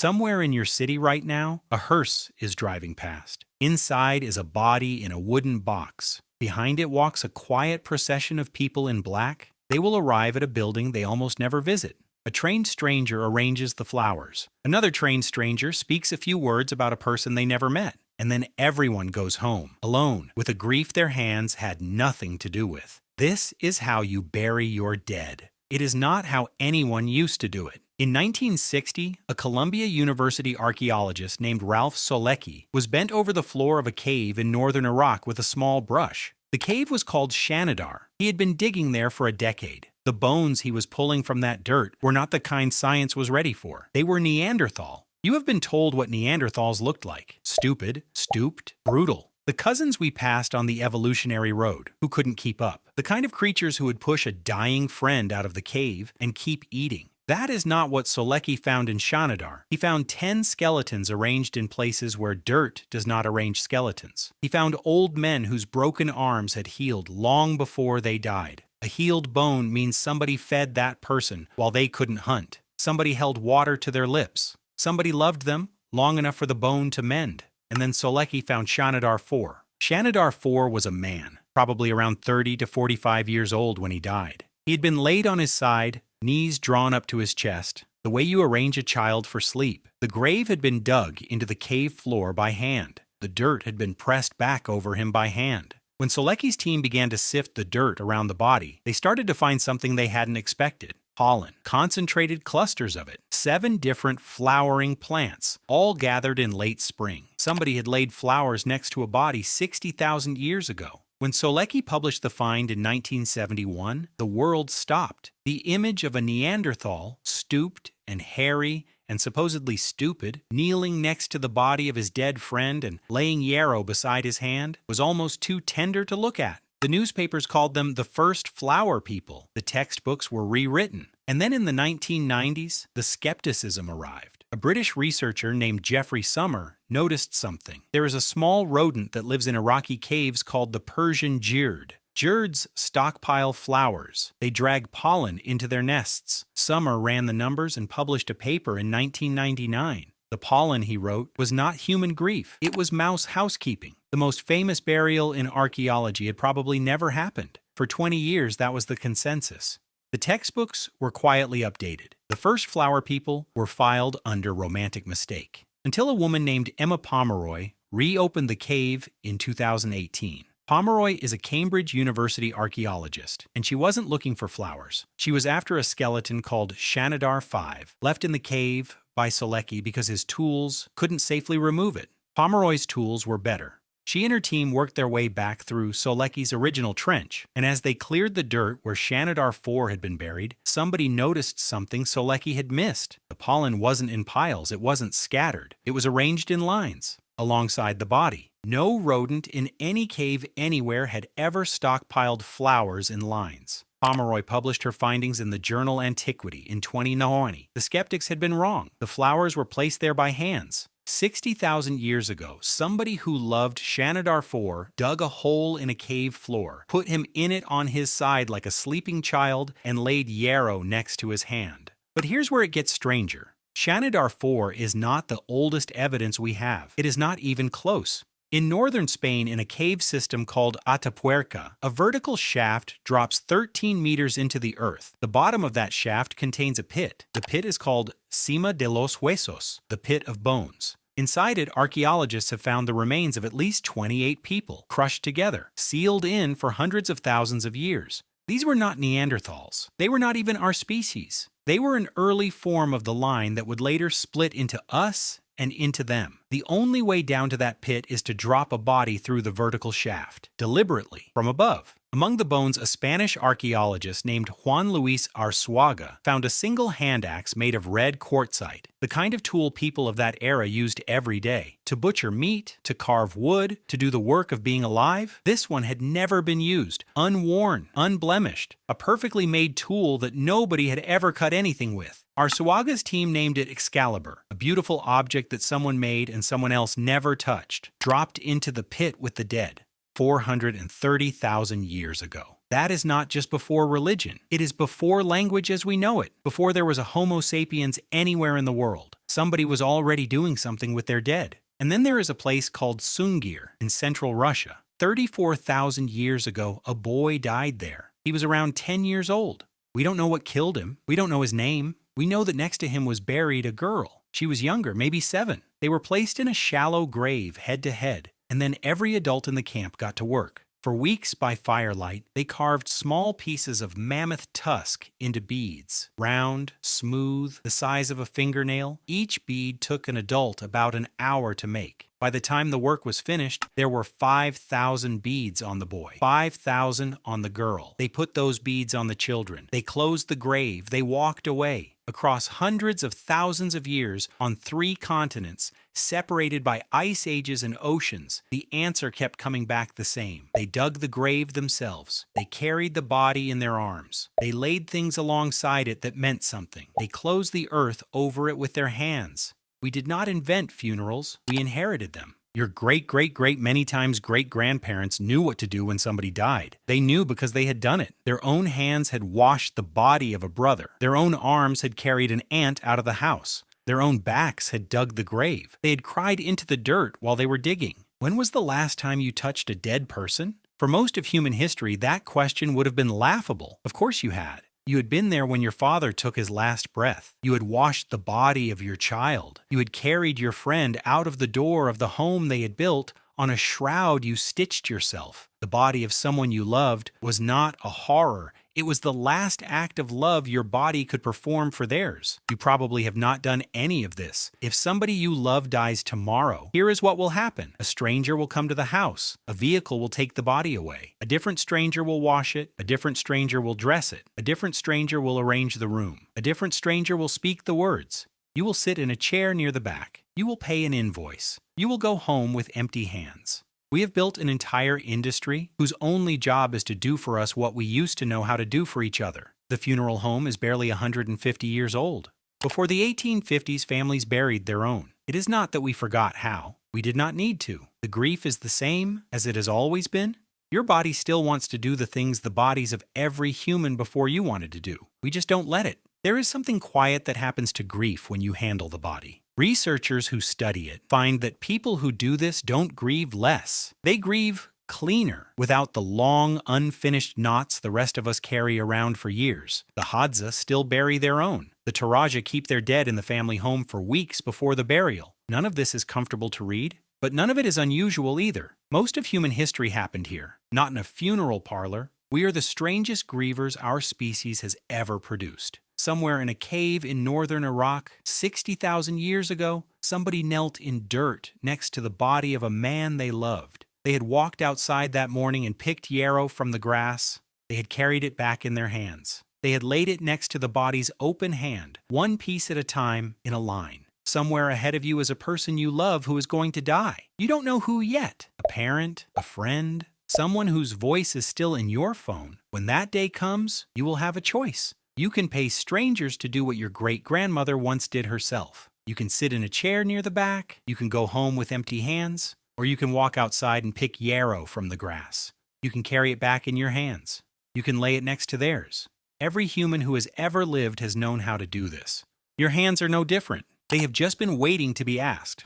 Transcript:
Somewhere in your city right now, a hearse is driving past. Inside is a body in a wooden box. Behind it walks a quiet procession of people in black. They will arrive at a building they almost never visit. A trained stranger arranges the flowers. Another trained stranger speaks a few words about a person they never met. And then everyone goes home, alone, with a grief their hands had nothing to do with. This is how you bury your dead. It is not how anyone used to do it. In 1960, a Columbia University archaeologist named Ralph Solecki was bent over the floor of a cave in northern Iraq with a small brush. The cave was called Shanidar. He had been digging there for a decade. The bones he was pulling from that dirt were not the kind science was ready for. They were Neanderthal. You have been told what Neanderthals looked like. Stupid, stooped, brutal. The cousins we passed on the evolutionary road, who couldn't keep up. The kind of creatures who would push a dying friend out of the cave and keep eating. That is not what Solecki found in Shanidar. He found 10 skeletons arranged in places where dirt does not arrange skeletons. He found old men whose broken arms had healed long before they died. A healed bone means somebody fed that person while they couldn't hunt. Somebody held water to their lips. Somebody loved them long enough for the bone to mend. And then Solecki found Shanidar 4. Shanidar 4 was a man, probably around 30 to 45 years old when he died. He had been laid on his side, knees drawn up to his chest, the way you arrange a child for sleep. The grave had been dug into the cave floor by hand. The dirt had been pressed back over him by hand. When Solecki's team began to sift the dirt around the body, they started to find something they hadn't expected. Pollen, concentrated clusters of it, 7 different flowering plants, all gathered in late spring. Somebody had laid flowers next to a body 60,000 years ago. When Solecki published the find in 1971, the world stopped. The image of a Neanderthal, stooped and hairy and supposedly stupid, kneeling next to the body of his dead friend and laying yarrow beside his hand, was almost too tender to look at. The newspapers called them the first flower people. The textbooks were rewritten. And then in the 1990s, the skepticism arrived. A British researcher named Geoffrey Summer noticed something. There is a small rodent that lives in Iraqi caves called the Persian gird. Girds stockpile flowers. They drag pollen into their nests. Summer ran the numbers and published a paper in 1999. The pollen, he wrote, was not human grief. It was mouse housekeeping. The most famous burial in archaeology had probably never happened. For 20 years, that was the consensus. The textbooks were quietly updated. The first flower people were filed under romantic mistake, until a woman named Emma Pomeroy reopened the cave in 2018. Pomeroy is a Cambridge University archaeologist, and she wasn't looking for flowers. She was after a skeleton called Shanidar 5, left in the cave by Solecki because his tools couldn't safely remove it. Pomeroy's tools were better. She and her team worked their way back through Solecki's original trench, and as they cleared the dirt where Shanidar 4 had been buried, somebody noticed something Solecki had missed. The pollen wasn't in piles, it wasn't scattered. It was arranged in lines, alongside the body. No rodent in any cave anywhere had ever stockpiled flowers in lines. Pomeroy published her findings in the journal Antiquity in 2020. The skeptics had been wrong. The flowers were placed there by hands. 60,000 years ago, somebody who loved Shanidar 4 dug a hole in a cave floor, put him in it on his side like a sleeping child, and laid yarrow next to his hand. But here's where it gets stranger. Shanidar 4 is not the oldest evidence we have. It is not even close. In northern Spain, in a cave system called Atapuerca, a vertical shaft drops 13 meters into the earth. The bottom of that shaft contains a pit. The pit is called Cima de los Huesos, the pit of bones. Inside it, archaeologists have found the remains of at least 28 people, crushed together, sealed in for hundreds of thousands of years. These were not Neanderthals. They were not even our species. They were an early form of the line that would later split into us and into them. The only way down to that pit is to drop a body through the vertical shaft, deliberately, from above. Among the bones, a Spanish archaeologist named Juan Luis Arzuaga found a single hand axe made of red quartzite, the kind of tool people of that era used every day. To butcher meat, to carve wood, to do the work of being alive. This one had never been used, unworn, unblemished, a perfectly made tool that nobody had ever cut anything with. Arzuaga's team named it Excalibur, a beautiful object that someone made and someone else never touched, dropped into the pit with the dead. 430,000 years ago. That is not just before religion. It is before language as we know it, before there was a Homo sapiens anywhere in the world. Somebody was already doing something with their dead. And then there is a place called Sungir in central Russia. 34,000 years ago, a boy died there. He was around 10 years old. We don't know what killed him. We don't know his name. We know that next to him was buried a girl. She was younger, maybe 7. They were placed in a shallow grave head to head, and then every adult in the camp got to work. For weeks by firelight, they carved small pieces of mammoth-tusk into beads. Round, smooth, the size of a fingernail, each bead took an adult about an hour to make. By the time the work was finished, there were 5,000 beads on the boy, 5,000 on the girl. They put those beads on the children. They closed the grave. They walked away. Across hundreds of thousands of years, on 3 continents, separated by ice ages and oceans, the answer kept coming back the same. They dug the grave themselves. They carried the body in their arms. They laid things alongside it that meant something. They closed the earth over it with their hands. We did not invent funerals, we inherited them. Your great many times great-grandparents knew what to do when somebody died. They knew because they had done it. Their own hands had washed the body of a brother. Their own arms had carried an ant out of the house. Their own backs had dug the grave. They had cried into the dirt while they were digging. When was the last time you touched a dead person? For most of human history, that question would have been laughable. Of course you had. You had been there when your father took his last breath. You had washed the body of your child. You had carried your friend out of the door of the home they had built. On a shroud you stitched yourself. The body of someone you loved was not a horror. It was the last act of love your body could perform for theirs. You probably have not done any of this. If somebody you love dies tomorrow, here is what will happen. A stranger will come to the house. A vehicle will take the body away. A different stranger will wash it. A different stranger will dress it. A different stranger will arrange the room. A different stranger will speak the words. You will sit in a chair near the back. You will pay an invoice. You will go home with empty hands. We have built an entire industry whose only job is to do for us what we used to know how to do for each other. The funeral home is barely 150 years old. Before the 1850s, families buried their own. It is not that we forgot how. We did not need to. The grief is the same as it has always been. Your body still wants to do the things the bodies of every human before you wanted to do. We just don't let it. There is something quiet that happens to grief when you handle the body. Researchers who study it find that people who do this don't grieve less. They grieve cleaner, without the long, unfinished knots the rest of us carry around for years. The Hadza still bury their own. The Taraja keep their dead in the family home for weeks before the burial. None of this is comfortable to read, but none of it is unusual either. Most of human history happened here, not in a funeral parlor. We are the strangest grievers our species has ever produced. Somewhere in a cave in northern Iraq, 60,000 years ago, somebody knelt in dirt next to the body of a man they loved. They had walked outside that morning and picked yarrow from the grass. They had carried it back in their hands. They had laid it next to the body's open hand, one piece at a time, in a line. Somewhere ahead of you is a person you love who is going to die. You don't know who yet. A parent, a friend, someone whose voice is still in your phone. When that day comes, you will have a choice. You can pay strangers to do what your great-grandmother once did herself. You can sit in a chair near the back, you can go home with empty hands, or you can walk outside and pick yarrow from the grass. You can carry it back in your hands. You can lay it next to theirs. Every human who has ever lived has known how to do this. Your hands are no different. They have just been waiting to be asked.